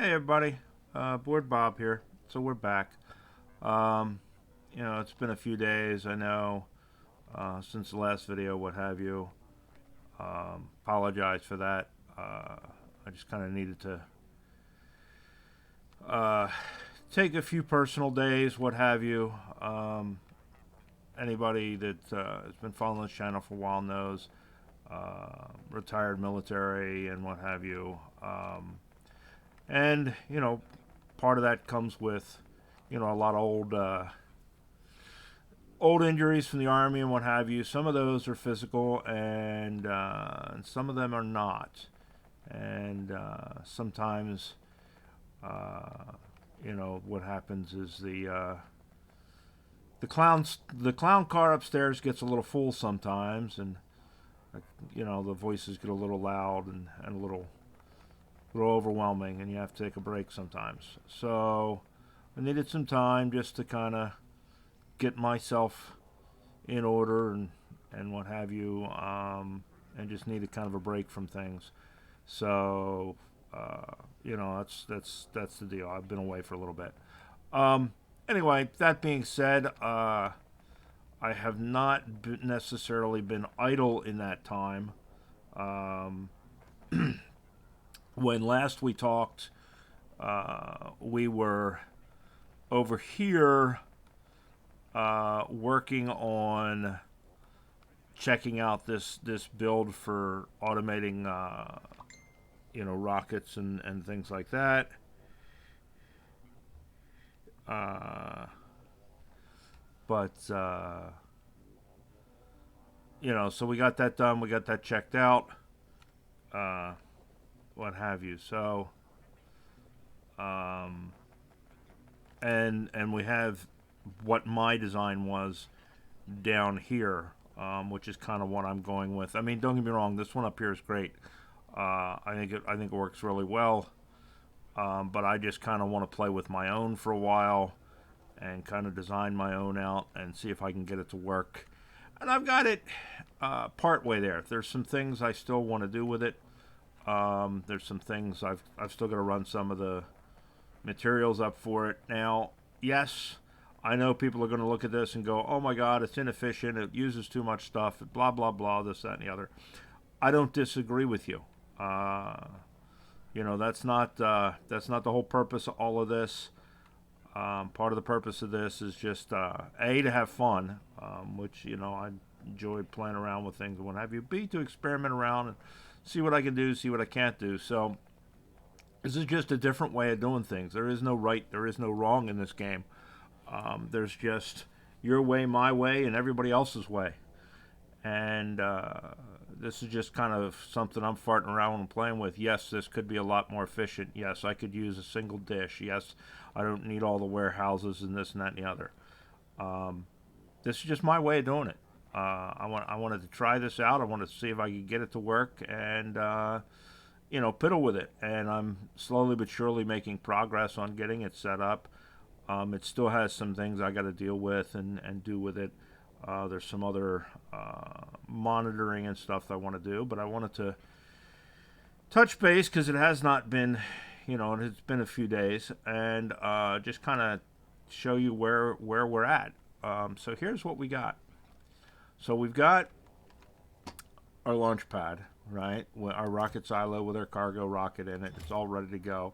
Hey everybody, Board Bob here. So we're back. Um, it's been a few days, I know, since the last video, what have you. Apologize for that. I just kind of needed to uh, take a few personal days, what have you. Anybody that has been following this channel for a while knows, retired military and what have you. And part of that comes with a lot of old injuries from the army and what have you. Some of those are physical, and some of them are not. And sometimes what happens is the clown car upstairs gets a little full sometimes, and the voices get a little loud and a little overwhelming, and you have to take a break sometimes. So I needed some time just to kind of get myself in order and what have you, and just needed kind of a break from things. So that's the deal. I've been away for a little bit. Anyway, that being said, I have not necessarily been idle in that time. When last we talked, we were over here working on checking out this build for automating rockets and things like that. But so we got that done. We got that checked out. What have you. So and we have what my design was down here, which is kind of what I'm going with. I mean, don't get me wrong, this one up here is great. I think it works really well, but I just kind of want to play with my own for a while and kind of design my own out and see if I can get it to work. And I've got it part way there. There's some things I still want to do with it. There's some things I've still got to run some of the materials up for it. Now, yes, I know people are going to look at this and go, oh my god, it's inefficient, it uses too much stuff, blah blah blah, this, that, and the other. I don't disagree with you. That's not the whole purpose of all of this. Part of the purpose of this is just to have fun, which I enjoy playing around with things and what have you. B, to experiment around and see what I can do, see what I can't do. So this is just a different way of doing things. There is no right, there is no wrong in this game. There's just your way, my way, and everybody else's way. And this is just kind of something I'm farting around and playing with. Yes, this could be a lot more efficient. Yes, I could use a single dish. Yes, I don't need all the warehouses and this and that and the other. This is just my way of doing it. I wanted to try this out. I wanted to see if I could get it to work and piddle with it. And I'm slowly but surely making progress on getting it set up. It still has some things I got to deal with and do with it. There's some other monitoring and stuff that I want to do, but I wanted to touch base because it has not been, it's been a few days, and just kind of show you where we're at. So here's what we got. So we've got our launch pad, right? Our rocket silo with our cargo rocket in it. It's all ready to go.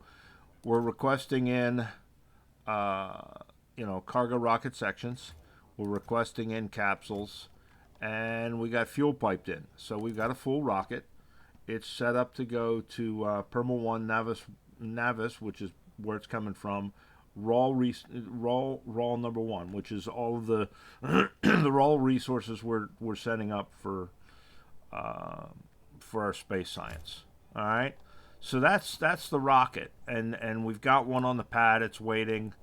We're requesting in, cargo rocket sections. We're requesting in capsules, and we got fuel piped in. So we've got a full rocket. It's set up to go to Perma 1 Navis, which is where it's coming from. Raw number 1, which is all of the the raw resources we're setting up for our space science. All right, so that's the rocket, and we've got one on the pad. It's waiting.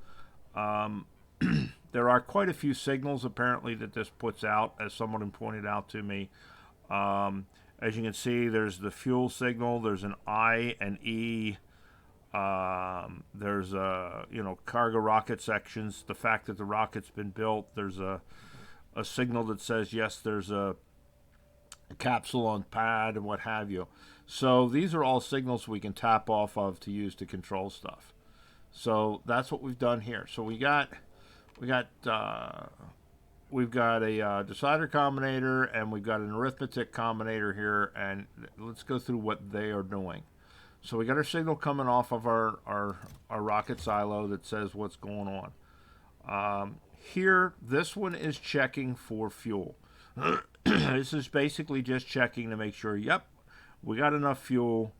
There are quite a few signals apparently that this puts out, as someone pointed out to me. As you can see, there's the fuel signal. There's an I and E. There's cargo rocket sections. The fact that the rocket's been built. There's a signal that says yes, there's a capsule on pad and what have you. So these are all signals we can tap off of to use to control stuff. So that's what we've done here. So we got we've got a decider combinator, and we've got an arithmetic combinator here, and let's go through what they are doing. So we got our signal coming off of our rocket silo that says what's going on. Here, this one is checking for fuel. This is basically just checking to make sure, yep, we got enough fuel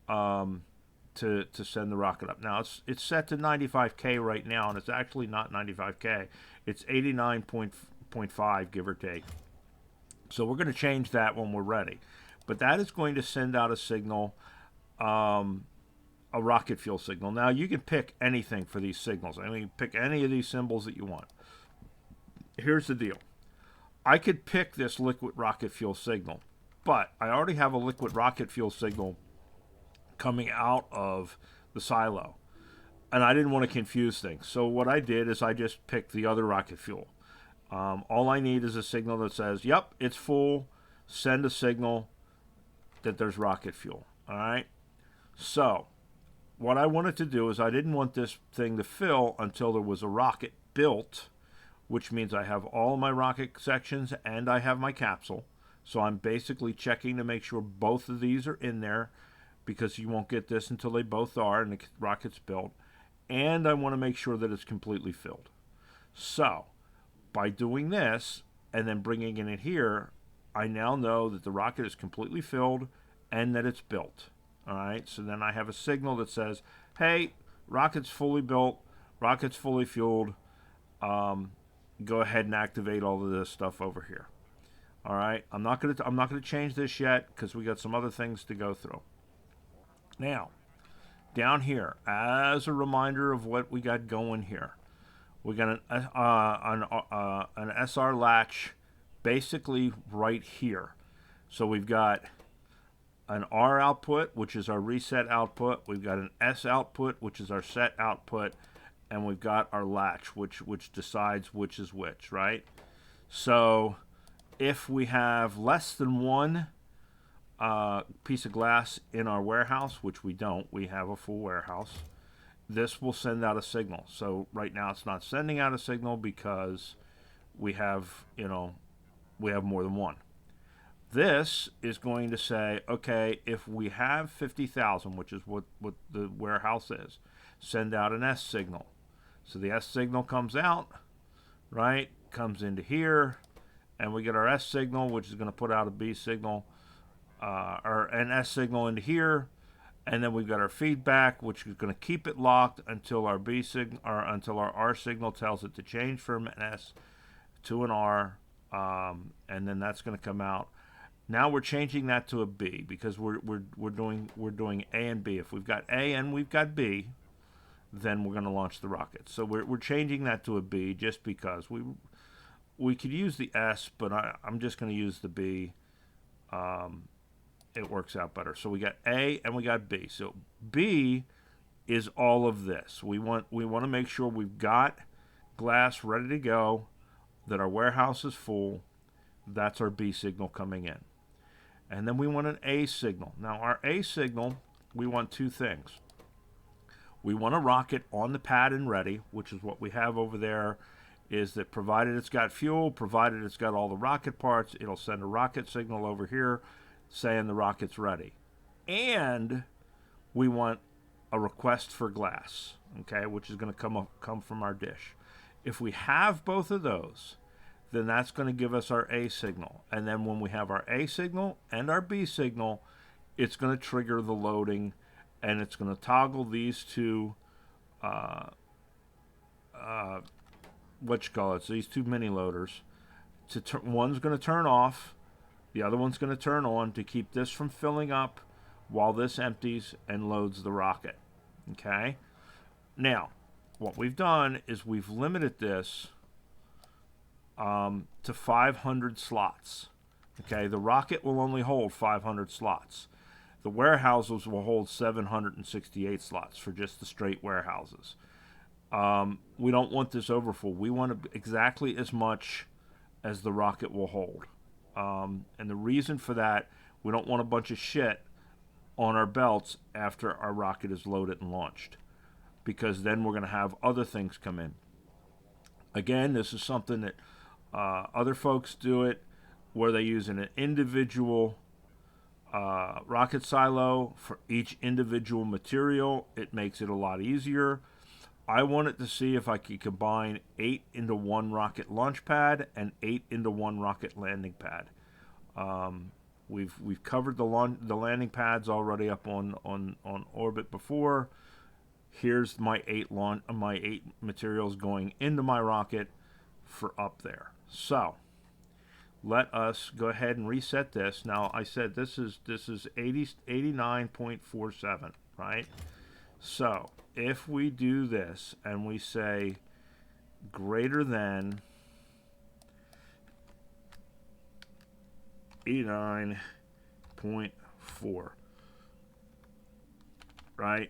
to send the rocket up. Now, it's set to 95K right now, and it's actually not 95K. It's 89.5, give or take. So we're going to change that when we're ready. But that is going to send out a signal, a rocket fuel signal. Now, you can pick anything for these signals. I mean, pick any of these symbols that you want. Here's the deal. I could pick this liquid rocket fuel signal, but I already have a liquid rocket fuel signal coming out of the silo, and I didn't want to confuse things. So what I did is I just picked the other rocket fuel. All I need is a signal that says, yep, it's full, send a signal that there's rocket fuel. All right? So what I wanted to do is I didn't want this thing to fill until there was a rocket built, which means I have all of my rocket sections and I have my capsule. So I'm basically checking to make sure both of these are in there, because you won't get this until they both are and the rocket's built. And I want to make sure that it's completely filled. So by doing this and then bringing it in here, I now know that the rocket is completely filled and that it's built. All right, so then I have a signal that says, hey, rocket's fully built, rocket's fully fueled. Go ahead and activate all of this stuff over here. All right, I'm not gonna change this yet because we got some other things to go through. Now, down here, as a reminder of what we got going here, we got an SR latch basically right here. So we've got an R output, which is our reset output. We've got an S output, which is our set output. And we've got our latch, which decides which is which, right? So if we have less than one piece of glass in our warehouse, which we don't, we have a full warehouse, this will send out a signal. So right now it's not sending out a signal because we have, we have more than one. This is going to say, okay, if we have 50,000, which is what the warehouse is, send out an S signal. So the S signal comes out, right, comes into here, and we get our S signal, which is going to put out a B signal, or an S signal into here, and then we've got our feedback, which is going to keep it locked until our B signal, or until our R signal tells it to change from an S to an R, and then that's going to come out. Now we're changing that to a B because we're doing A and B. If we've got A and we've got B, then we're going to launch the rocket. So we're changing that to a B just because we could use the S, but I'm just going to use the B. It works out better. So we got A and we got B. So B is all of this. We want to make sure we've got glass ready to go, that our warehouse is full. That's our B signal coming in. And then we want an A signal. Now our A signal, we want two things. We want a rocket on the pad and ready, which is what we have over there, is that provided it's got fuel, provided it's got all the rocket parts, it'll send a rocket signal over here saying the rocket's ready. And we want a request for glass, okay, which is going to come from our dish. If we have both of those, then that's going to give us our A signal. And then when we have our A signal and our B signal, it's going to trigger the loading, and it's going to toggle these two, these two mini loaders. One's going to turn off, the other one's going to turn on to keep this from filling up while this empties and loads the rocket. Okay? Now, what we've done is we've limited this to 500 slots. Okay, the rocket will only hold 500 slots. The warehouses will hold 768 slots for just the straight warehouses. We don't want this overfull. We want exactly as much as the rocket will hold. And the reason for that, we don't want a bunch of shit on our belts after our rocket is loaded and launched, because then we're going to have other things come in. Again, this is something that other folks do it where they use an individual rocket silo for each individual material. It makes it a lot easier. I wanted to see if I could combine 8 into 1 rocket launch pad and 8 into 1 rocket landing pad. We've covered the landing pads already up on orbit before. Here's my 8 materials going into my rocket for up there. So let us go ahead and reset this. Now I said this is 89.47, right? So if we do this and we say greater than 89.4, right?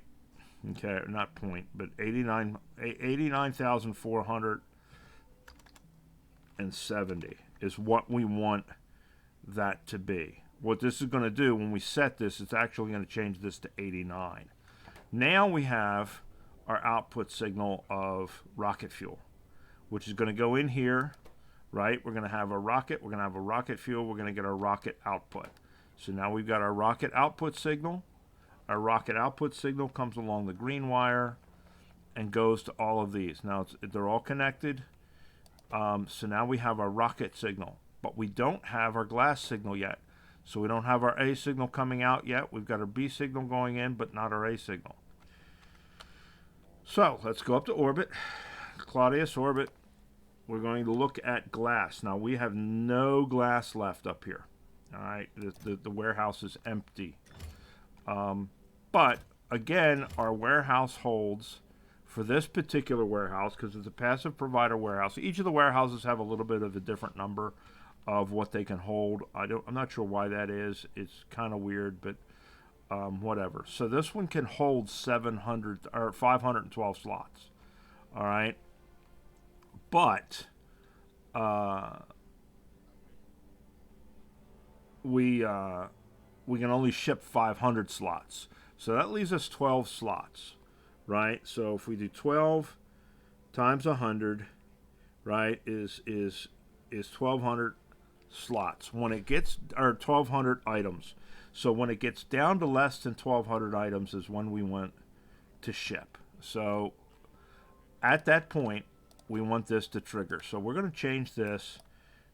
Okay, not point, but 89,470 is what we want that to be. What this is going to do when we set this, it's actually going to change this to 89. Now we have our output signal of rocket fuel, which is going to go in here, right? We're going to have a rocket, we're going to have a rocket fuel, we're going to get our rocket output. So now we've got our rocket output signal. Our rocket output signal comes along the green wire and goes to all of these. Now they're all connected. So now we have our rocket signal, but we don't have our glass signal yet. So we don't have our A signal coming out yet. We've got our B signal going in, but not our A signal. So let's go up to orbit, Claudius orbit. We're going to look at glass. Now we have no glass left up here. All right, the warehouse is empty. But again, our warehouse holds, for this particular warehouse, because it's a passive provider warehouse, each of the warehouses have a little bit of a different number of what they can hold. I'm not sure why that is. It's kind of weird, but whatever. So this one can hold 700 or 512 slots. All right, but we can only ship 500 slots. So that leaves us 12 slots, right? So if we do 12 times 100, right, is 1,200 slots. When it gets, or 1,200 items. So when it gets down to less than 1,200 items is when we want to ship. So at that point, we want this to trigger. So we're going to change this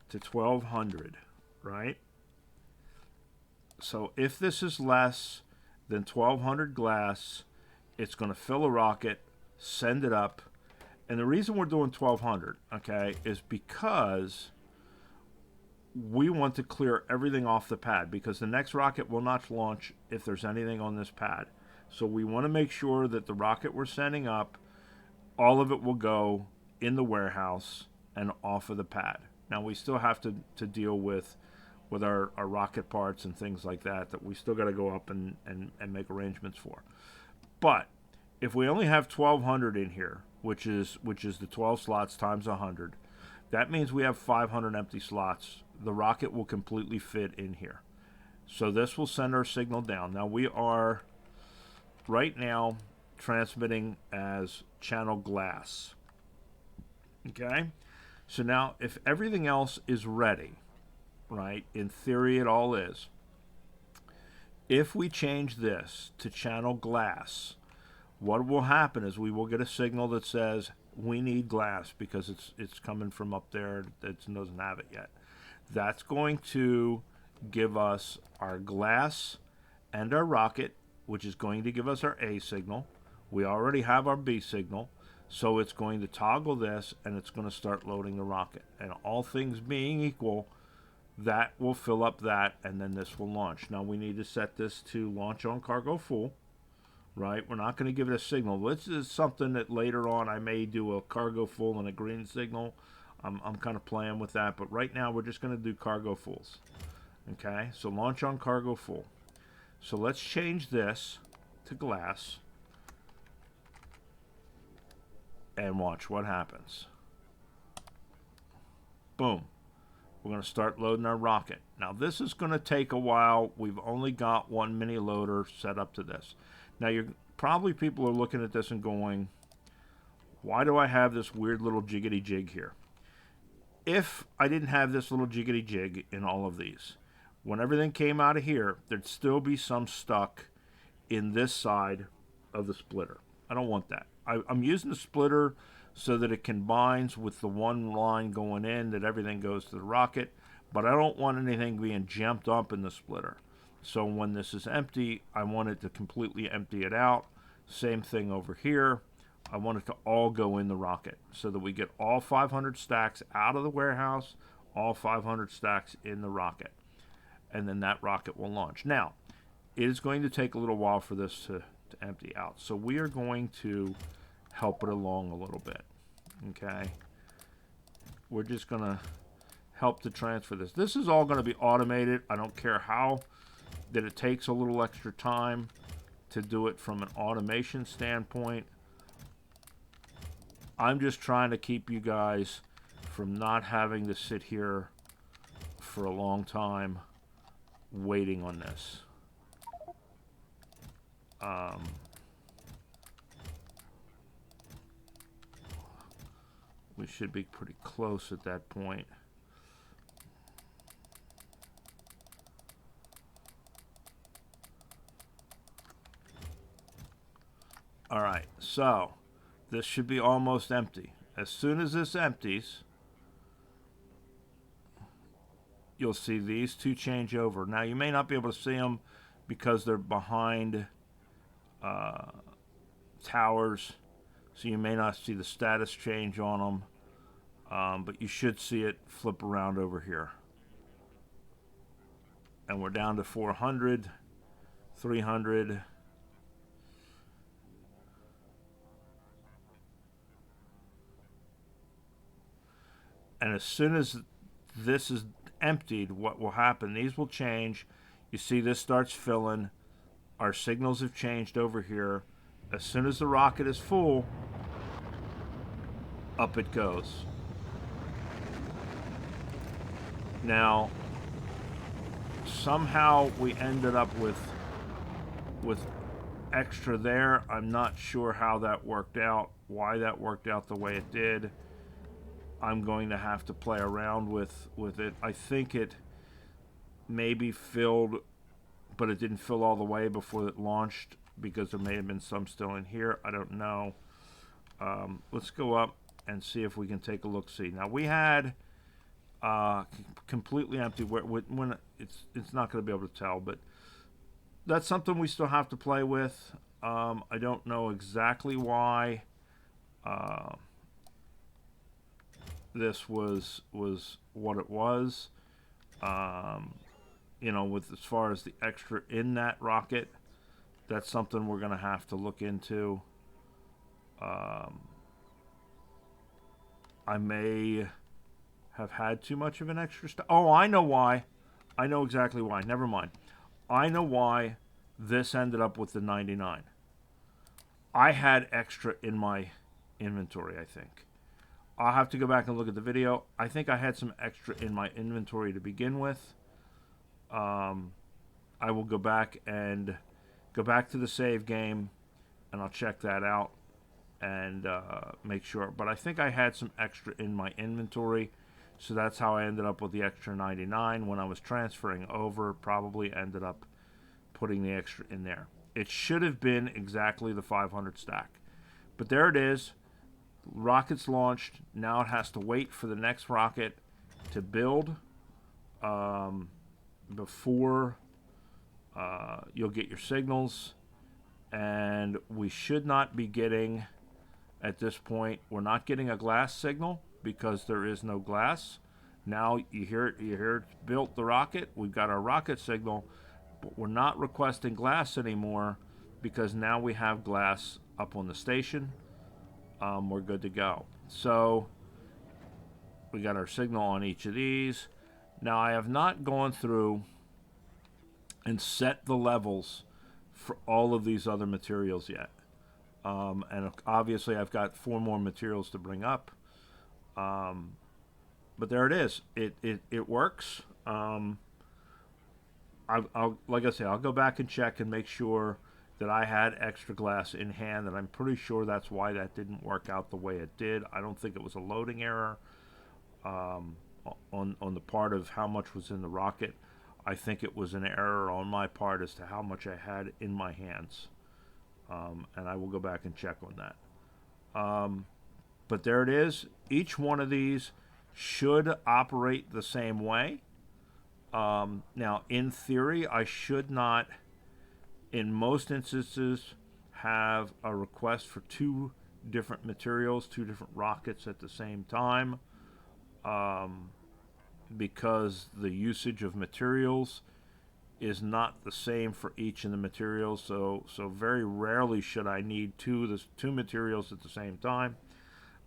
to 1,200, right? So if this is less than 1,200 glass, it's going to fill a rocket, send it up. And the reason we're doing 1,200, okay, is because we want to clear everything off the pad, because the next rocket will not launch if there's anything on this pad. So we want to make sure that the rocket we're sending up, all of it will go in the warehouse and off of the pad. Now we still have to deal with our rocket parts and things like that we still got to go up and make arrangements for. But if we only have 1,200 in here, which is the 12 slots times 100, that means we have 500 empty slots. The rocket will completely fit in here. So this will send our signal down. Now we are right now transmitting as channel glass. Okay? So now if everything else is ready, right, in theory it all is, if we change this to channel glass, what will happen is we will get a signal that says we need glass because it's coming from up there that doesn't have it yet. That's going to give us our glass and our rocket, which is going to give us our A signal. We already have our B signal, so it's going to toggle this and it's going to start loading the rocket. And all things being equal, that will fill up that, and then this will launch. Now we need to set this to launch on cargo full, right? We're not going to give it a signal. This is something that later on I may do a cargo full and a green signal. I'm kind of playing with that, but right now we're just going to do cargo fulls. Okay, so launch on cargo full. So let's change this to glass and watch what happens. Boom. We're going to start loading our rocket. Now this is going to take a while. We've only got one mini loader set up to this. Now you're probably, people are looking at this and going, why do I have this weird little jiggity jig here? If I didn't have this little jiggity jig in all of these, when everything came out of here, there'd still be some stuck in this side of the splitter. I don't want that. I'm using the splitter so that it combines with the one line going in, that everything goes to the rocket, but I don't want anything being jammed up in the splitter. So when this is empty, I want it to completely empty it out. Same thing over here. I want it to all go in the rocket so that we get all 500 stacks out of the warehouse, all 500 stacks in the rocket, and then that rocket will launch. Now, it is going to take a little while for this to empty out, so we are going to help it along a little bit. Okay, we're just going to help to transfer this. This is all going to be automated. I don't care how that it takes a little extra time to do it from an automation standpoint. I'm just trying to keep you guys from not having to sit here for a long time waiting on this. We should be pretty close at that point. All right, so this should be almost empty. As soon as this empties, you'll see these two change over. Now, you may not be able to see them because they're behind towers, so you may not see the status change on them, but you should see it flip around over here. And we're down to 400, 300. And as soon as this is emptied, what will happen, these will change. You see this starts filling. Our signals have changed over here. As soon as the rocket is full, up it goes. Now, somehow we ended up with extra there. I'm not sure how that worked out, why that worked out the way it did. I'm going to have to play around with it. I think it maybe filled, but it didn't fill all the way before it launched, because there may have been some still in here. I don't know. Let's go up and see if we can take a look. See, now we had completely empty. When it's not going to be able to tell, but that's something we still have to play with. I don't know exactly why this was what it was. You know, with as far as the extra in that rocket, that's something we're going to have to look into. I may have had too much of an extra oh, I know why. I know exactly why. Never mind. I know why this ended up with the 99. I had extra in my inventory, I think. I'll have to go back and look at the video. I think I had some extra in my inventory to begin with. I will go back to the save game, and I'll check that out and make sure. But I think I had some extra in my inventory, so that's how I ended up with the extra 99. When I was transferring over, probably ended up putting the extra in there. It should have been exactly the 500 stack. But there it is. Rocket's launched. Now it has to wait for the next rocket to build before you'll get your signals. And we should not be getting, at this point, we're not getting a glass signal because there is no glass. Now you hear it's built the rocket. We've got our rocket signal, but we're not requesting glass anymore because now we have glass up on the station. We're good to go. So we got our signal on each of these. Now I have not gone through and set the levels for all of these other materials yet. And obviously I've got 4 more materials to bring up. but there it is. It works. I'll like I say, I'll go back and check and make sure that I had extra glass in hand, and I'm pretty sure that's why that didn't work out the way it did. I don't think it was a loading error on the part of how much was in the rocket. I think it was an error on my part as to how much I had in my hands, and I will go back and check on that. But there it is. Each one of these should operate the same way. Now, in theory, I should not, in most instances, have a request for two different materials, two different rockets at the same time, because the usage of materials is not the same for each of the materials. So very rarely should I need two materials at the same time.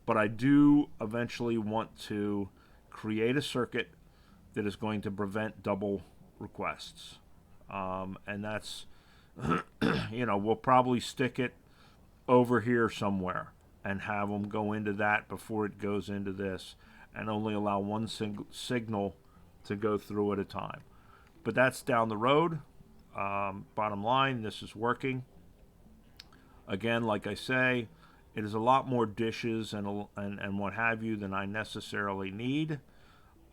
But I do eventually want to create a circuit that is going to prevent double requests. And that's, we'll probably stick it over here somewhere and have them go into that before it goes into this, and only allow one signal to go through at a time. But that's down the road. Bottom line, this is working. Again, like I say, it is a lot more dishes and what have you than I necessarily need.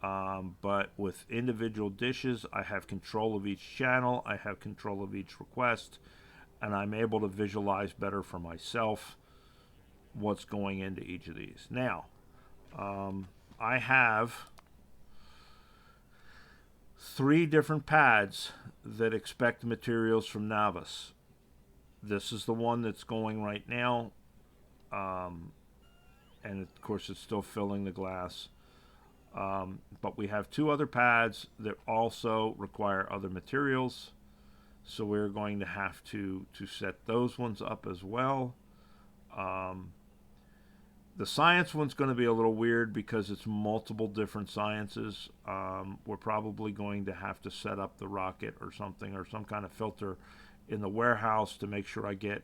But with individual dishes, I have control of each channel, I have control of each request, and I'm able to visualize better for myself what's going into each of these. Now, I have 3 different pads that expect materials from Navis. This is the one that's going right now, and of course it's still filling the glass. But we have 2 other pads that also require other materials, so we're going to have to set those ones up as well. The science one's going to be a little weird because it's multiple different sciences. We're probably going to have to set up the rocket or something, or some kind of filter in the warehouse to make sure I get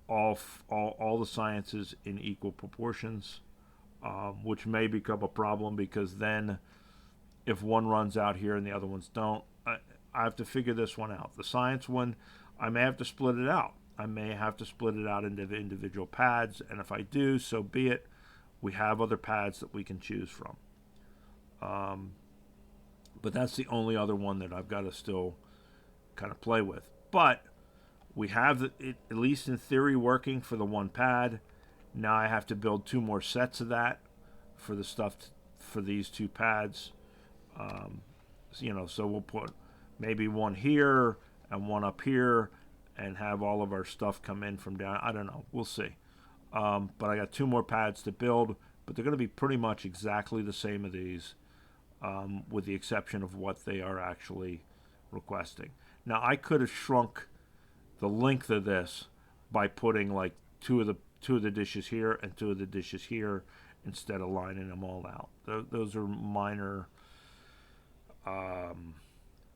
all the sciences in equal proportions. Which may become a problem, because then if one runs out here and the other ones don't, I have to figure this one out. The science one, I may have to split it out. I may have to split it out into individual pads, and if I do, so be it. We have other pads that we can choose from. But that's the only other one that I've got to still kind of play with. But we have it, at least in theory, working for the one pad. Now I have to build 2 more sets of that for the stuff for these 2 pads. So we'll put maybe one here and one up here, and have all of our stuff come in from down. I don't know. We'll see. But I got 2 more pads to build, but they're going to be pretty much exactly the same of these, with the exception of what they are actually requesting. Now, I could have shrunk the length of this by putting like two of the dishes here and 2 of the dishes here, instead of lining them all out. Those are minor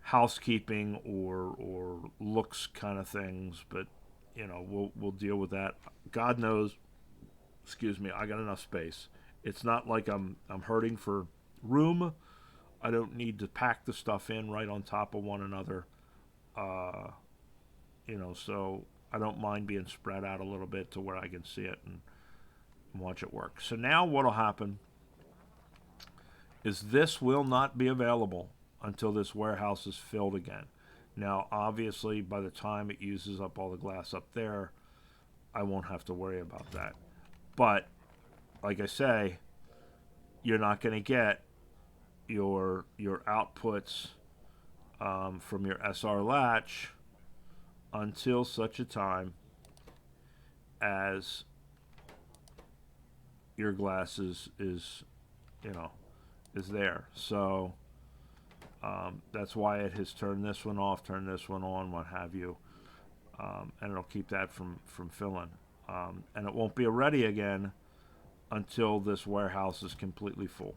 housekeeping or looks kind of things, but we'll deal with that. God knows, I got enough space. It's not like I'm hurting for room. I don't need to pack the stuff in right on top of one another. So I don't mind being spread out a little bit to where I can see it and watch it work. So now what will happen is this will not be available until this warehouse is filled again. Now, obviously, by the time it uses up all the glass up there, I won't have to worry about that. But, like I say, you're not going to get your outputs from your SR latch until such a time as your glass is there. So that's why it has turned this one off, turned this one on, what have you, and it'll keep that from filling. And it won't be ready again until this warehouse is completely full.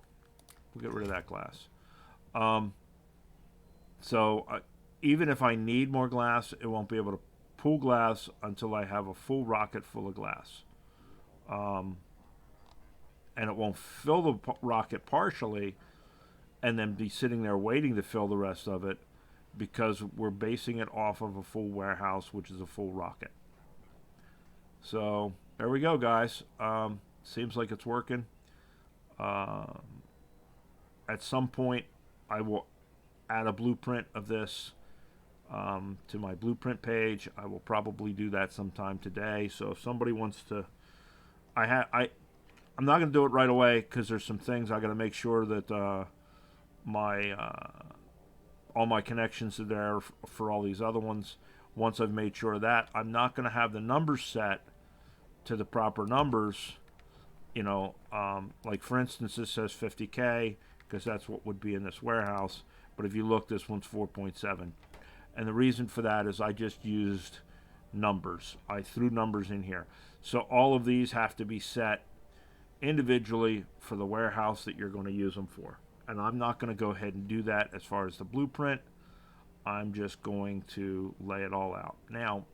We'll get rid of that glass. Even if I need more glass, it won't be able to pull glass until I have a full rocket full of glass. and it won't fill the rocket partially and then be sitting there waiting to fill the rest of it, because we're basing it off of a full warehouse, which is a full rocket. So there we go, guys. Seems like it's working. At some point, I will add a blueprint of this to my blueprint page. I will probably do that sometime today. So if somebody wants to, I'm not going to do it right away because there's some things I got to make sure that all my connections are there for all these other ones. Once I've made sure of that, I'm not going to have the numbers set to the proper numbers. You know, like for instance, this says 50K because that's what would be in this warehouse. But if you look, this one's 4.7. And the reason for that is I just used numbers. I threw numbers in here. So all of these have to be set individually for the warehouse that you're going to use them for. And I'm not going to go ahead and do that as far as the blueprint. I'm just going to lay it all out. Now,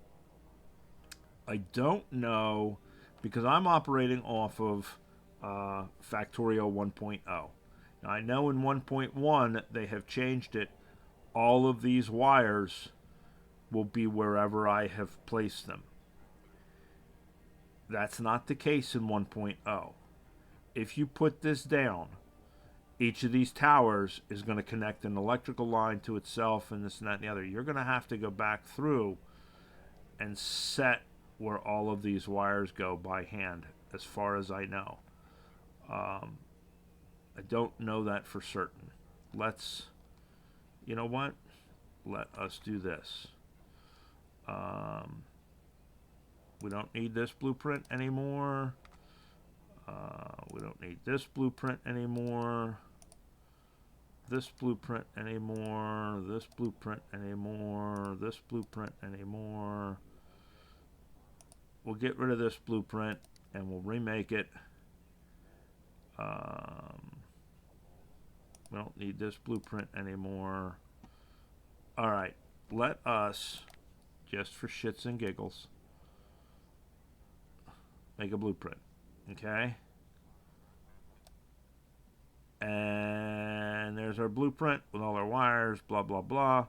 I don't know, because I'm operating off of Factorio 1.0. Now, I know in 1.1 they have changed it. All of these wires will be wherever I have placed them. That's not the case in 1.0. If you put this down, each of these towers is going to connect an electrical line to itself and this and that and the other. You're going to have to go back through and set where all of these wires go by hand, as far as I know. I don't know that for certain. You know what? Let us do this. We don't need this blueprint anymore. We don't need this blueprint anymore. This blueprint anymore. This blueprint anymore. This blueprint anymore. We'll get rid of this blueprint and we'll remake it. We don't need this blueprint anymore. Alright, let us, just for shits and giggles, make a blueprint. Okay? And there's our blueprint with all our wires, blah, blah, blah.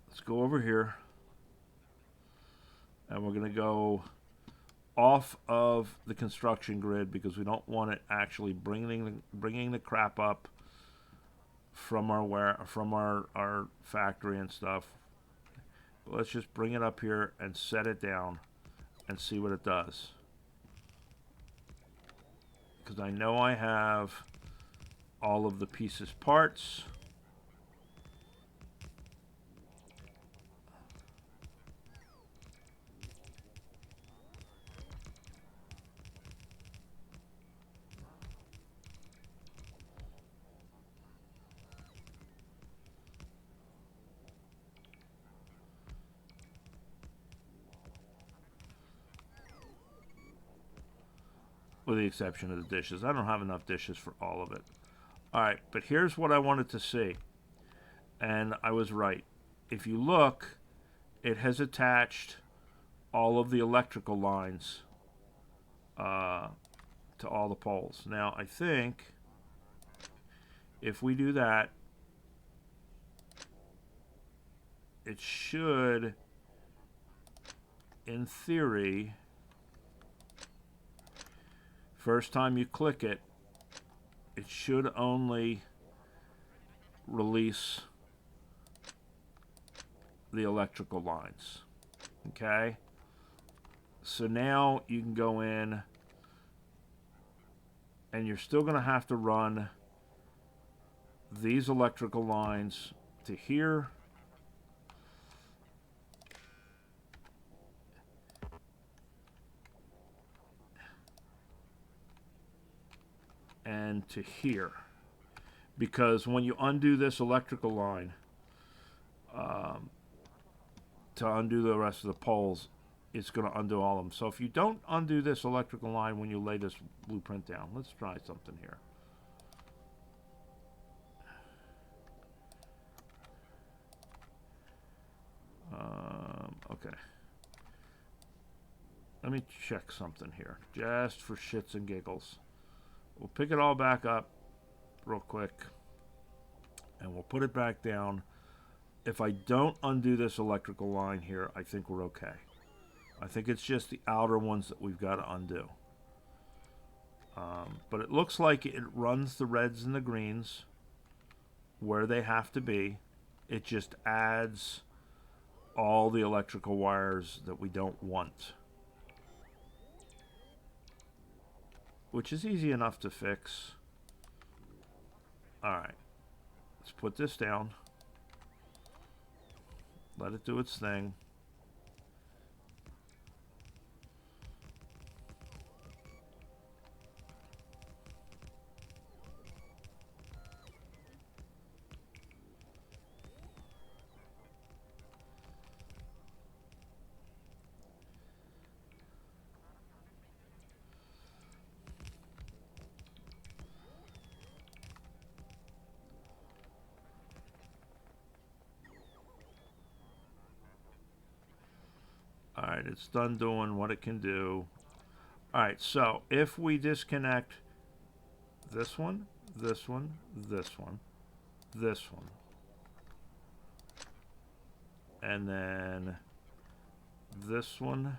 Let's go over here. And we're going to go off of the construction grid because we don't want it actually bringing the crap up from our factory and stuff. But let's just bring it up here and set it down and see what it does. Because I know I have all of the pieces parts. With the exception of the dishes. I don't have enough dishes for all of it. Alright, but here's what I wanted to see. And I was right. If you look, it has attached all of the electrical lines to all the poles. Now, I think if we do that, it should, in theory, first time you click it, it should only release the electrical lines. Okay? So now you can go in and you're still going to have to run these electrical lines to here. And to here, because when you undo this electrical line to undo the rest of the poles, it's going to undo all of them. So if you don't undo this electrical line when you lay this blueprint down, let's try something here. Okay. let me check something here, just for shits and giggles. We'll pick it all back up real quick, and we'll put it back down. If I don't undo this electrical line here, I think we're okay. I think it's just the outer ones that we've got to undo. But it looks like it runs the reds and the greens where they have to be. It just adds all the electrical wires that we don't want, which is easy enough to fix. Alright, let's put this down, let it do its thing. Alright, it's done doing what it can do. Alright, so if we disconnect this one, this one, this one, this one, and then this one,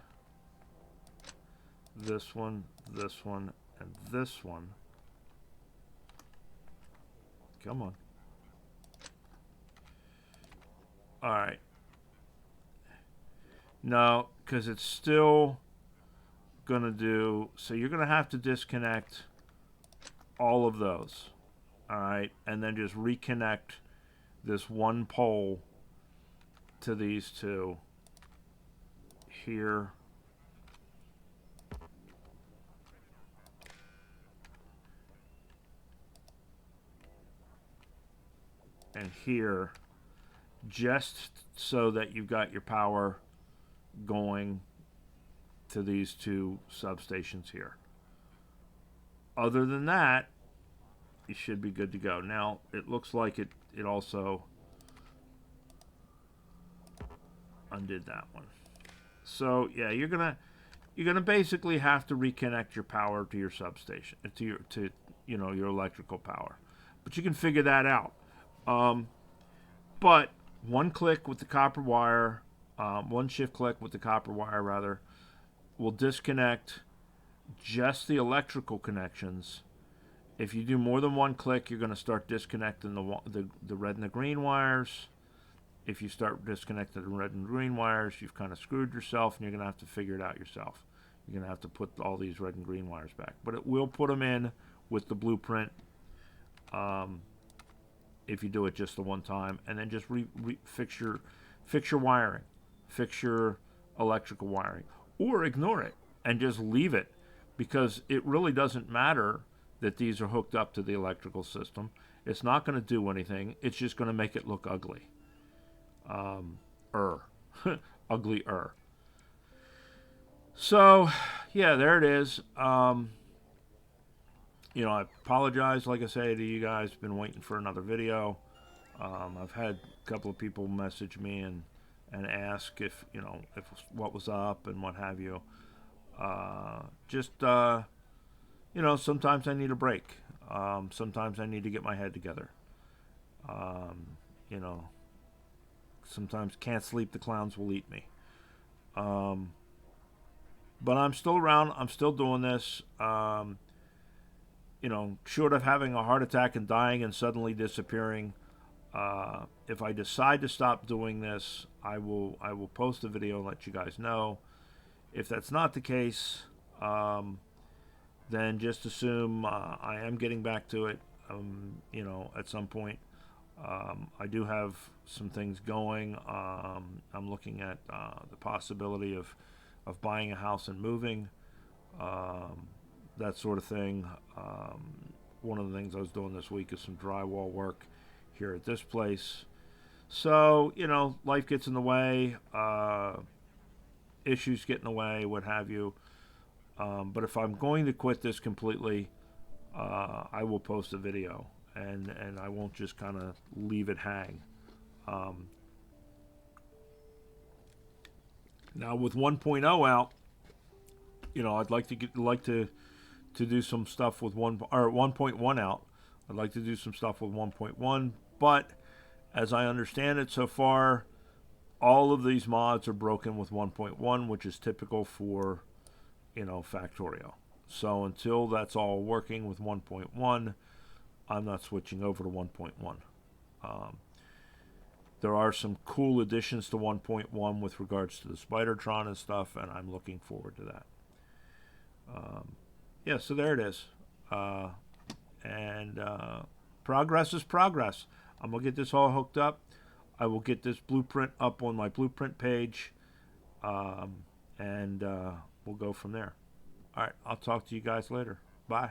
this one, this one, and this one. Come on. Alright. No, because it's still going to do... So you're going to have to disconnect all of those. Alright, and then just reconnect this one pole to these two here. And here, just so that you've got your power going to these two substations here. Other than that, you should be good to go. Now, it looks like it also undid that one. So, yeah, you're gonna basically have to reconnect your power to your substation, to your electrical power. But you can figure that out. But one click with the copper wire, one shift click with the copper wire rather, will disconnect just the electrical connections. If you do more than one click, you're going to start disconnecting the red and the green wires. If you start disconnecting the red and green wires, you've kind of screwed yourself, and you're going to have to figure it out yourself. You're going to have to put all these red and green wires back. But it will put them in with the blueprint if you do it just the one time. And then just fix your wiring. Fix your electrical wiring. Or ignore it and just leave it, because it really doesn't matter that these are hooked up to the electrical system. It's not going to do anything. It's just going to make it look ugly. Uglier. So, yeah, there it is. I apologize, like I say, to you guys. Been waiting for another video. I've had a couple of people message me and ask if what was up and what have you. Sometimes I need a break. Sometimes I need to get my head together. Sometimes can't sleep, the clowns will eat me. But I'm still around. I'm still doing this. Short of having a heart attack and dying and suddenly disappearing, if I decide to stop doing this, I will post a video and let you guys know. If that's not the case, then just assume I am getting back to it. At some point. I do have some things going. I'm looking at the possibility of buying a house and moving, that sort of thing. One of the things I was doing this week is some drywall work here at this place. So, life gets in the way, issues get in the way, what have you. But if I'm going to quit this completely, I will post a video, and I won't just kind of leave it hang. Now with 1.0 out, I'd like to do some stuff with 1.1 out. I'd like to do some stuff with 1.1, but as I understand it so far, all of these mods are broken with 1.1, which is typical for, Factorio. So until that's all working with 1.1, I'm not switching over to 1.1. There are some cool additions to 1.1 with regards to the Spidertron and stuff, and I'm looking forward to that. Yeah, so there it is. And progress is progress. I'm going to get this all hooked up. I will get this blueprint up on my blueprint page, and we'll go from there. All right, I'll talk to you guys later. Bye.